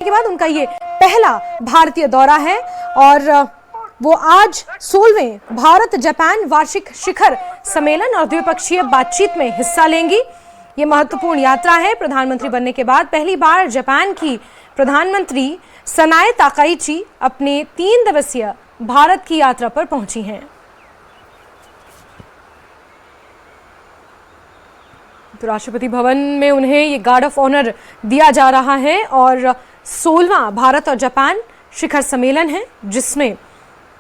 के बाद उनका ये पहला भारतीय दौरा है और वो आज 16वें भारत जापान वार्षिक शिखर सम्मेलन और द्विपक्षीय बातचीत में हिस्सा लेंगी। ये महत्वपूर्ण यात्रा है। प्रधानमंत्री बनने के बाद पहली बार जापान की प्रधानमंत्री सनाए ताकाइची अपने 3 दिवसीय भारत की यात्रा पर पहुंची हैं। तो राष्ट्रपति भवन में उन्हें ये गार्ड ऑफ ऑनर दिया जा रहा है और 16वां भारत और जापान शिखर सम्मेलन है जिसमें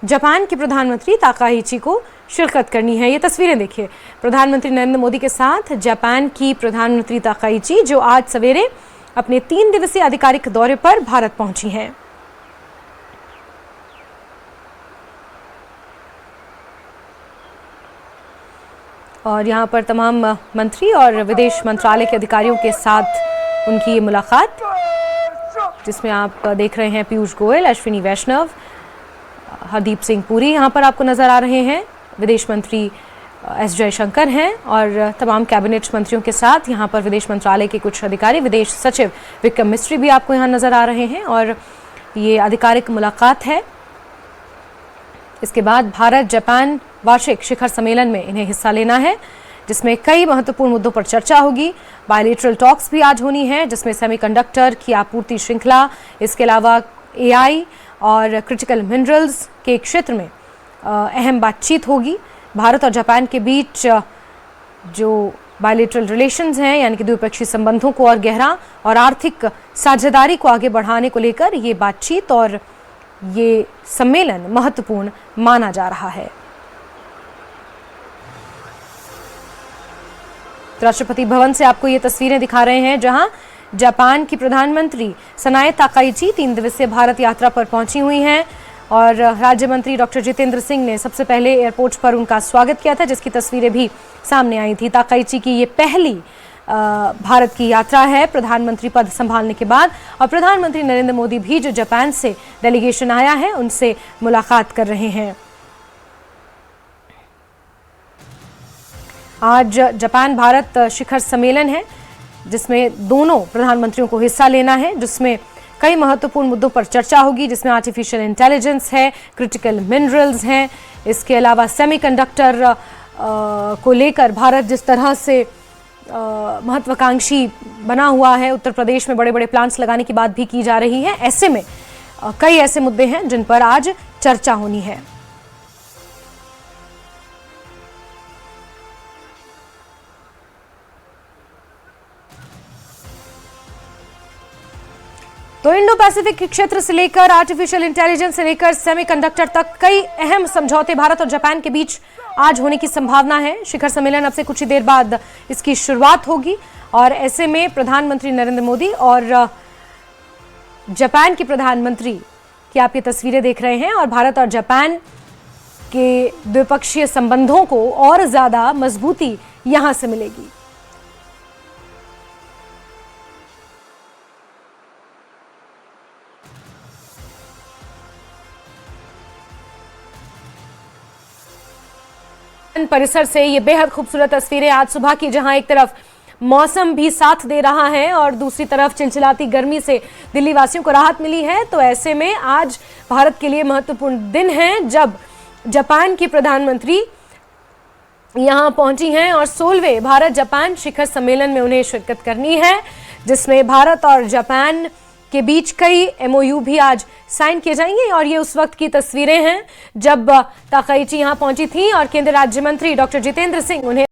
जापान के प्रधानमंत्री ताकाइची को शिरकत करनी है। ये तस्वीरें देखिए, प्रधानमंत्री नरेंद्र मोदी के साथ जापान की प्रधानमंत्री ताकाइची जो आज सवेरे अपने 3 दिवसीय आधिकारिक दौरे पर भारत पहुंची हैं। और यहां पर तमाम मंत्री और विदेश मंत्रालय के अधिकारियों के साथ उनकी ये मुलाकात, जिसमें आप देख रहे हैं पीयूष गोयल, अश्विनी वैष्णव, हरदीप सिंह पुरी यहां पर आपको नजर आ रहे हैं। विदेश मंत्री एस जयशंकर हैं और तमाम कैबिनेट मंत्रियों के साथ यहां पर विदेश मंत्रालय के कुछ अधिकारी, विदेश सचिव विक्रम मिस्री भी आपको यहां नजर आ रहे हैं और ये आधिकारिक मुलाकात है। इसके बाद भारत जापान वार्षिक शिखर सम्मेलन में इन्हें हिस्सा लेना है जिसमें कई महत्वपूर्ण मुद्दों पर चर्चा होगी। बायलैटरल टॉक्स भी आज होनी है जिसमें सेमीकंडक्टर की आपूर्ति श्रृंखला, इसके अलावा एआई और क्रिटिकल मिनरल्स के क्षेत्र में अहम बातचीत होगी। भारत और जापान के बीच जो बायलैटरल रिलेशंस हैं यानी कि द्विपक्षीय संबंधों को और गहरा और आर्थिक साझेदारी को आगे बढ़ाने को लेकर ये बातचीत और ये सम्मेलन महत्वपूर्ण माना जा रहा है। राष्ट्रपति भवन से आपको ये तस्वीरें दिखा रहे हैं जहां जापान की प्रधानमंत्री सनाए ताकाइची 3 दिवसीय भारत यात्रा पर पहुंची हुई हैं और राज्य मंत्री डॉक्टर जितेंद्र सिंह ने सबसे पहले एयरपोर्ट पर उनका स्वागत किया था, जिसकी तस्वीरें भी सामने आई थी। ताकाइची की ये पहली भारत की यात्रा है प्रधानमंत्री पद संभालने के बाद और प्रधानमंत्री नरेंद्र मोदी भी जो जापान से डेलीगेशन आया है उनसे मुलाकात कर रहे हैं। आज जापान भारत शिखर सम्मेलन है जिसमें दोनों प्रधानमंत्रियों को हिस्सा लेना है, जिसमें कई महत्वपूर्ण मुद्दों पर चर्चा होगी, जिसमें आर्टिफिशियल इंटेलिजेंस है, क्रिटिकल मिनरल्स हैं, इसके अलावा सेमीकंडक्टर को लेकर भारत जिस तरह से महत्वाकांक्षी बना हुआ है, उत्तर प्रदेश में बड़े बड़े प्लांट्स लगाने की बात भी की जा रही है। ऐसे में कई ऐसे मुद्दे हैं जिन पर आज चर्चा होनी है। तो इंडो पैसिफिक क्षेत्र से लेकर आर्टिफिशियल इंटेलिजेंस से लेकर सेमीकंडक्टर तक कई अहम समझौते भारत और जापान के बीच आज होने की संभावना है। शिखर सम्मेलन अब से कुछ ही देर बाद इसकी शुरुआत होगी और ऐसे में प्रधानमंत्री नरेंद्र मोदी और जापान के प्रधानमंत्री की आप ये तस्वीरें देख रहे हैं और भारत और जापान के द्विपक्षीय संबंधों को और ज्यादा मजबूती यहां से मिलेगी। परिसर से ये बेहद खूबसूरत तस्वीरें आज सुबह की, जहां एक तरफ मौसम भी साथ दे रहा है और दूसरी तरफ चिलचिलाती गर्मी से दिल्ली वासियों को राहत मिली है। तो ऐसे में आज भारत के लिए महत्वपूर्ण दिन है जब जापान की प्रधानमंत्री यहां पहुंची हैं और 16वें भारत जापान शिखर सम्मेलन में उन्हें शिरकत करनी है, जिसमें भारत और जापान के बीच कई एमओयू भी आज साइन किए जाएंगे। और ये उस वक्त की तस्वीरें हैं जब ताकाइची यहां पहुंची थी और केंद्रीय राज्य मंत्री डॉक्टर जितेंद्र सिंह उन्हें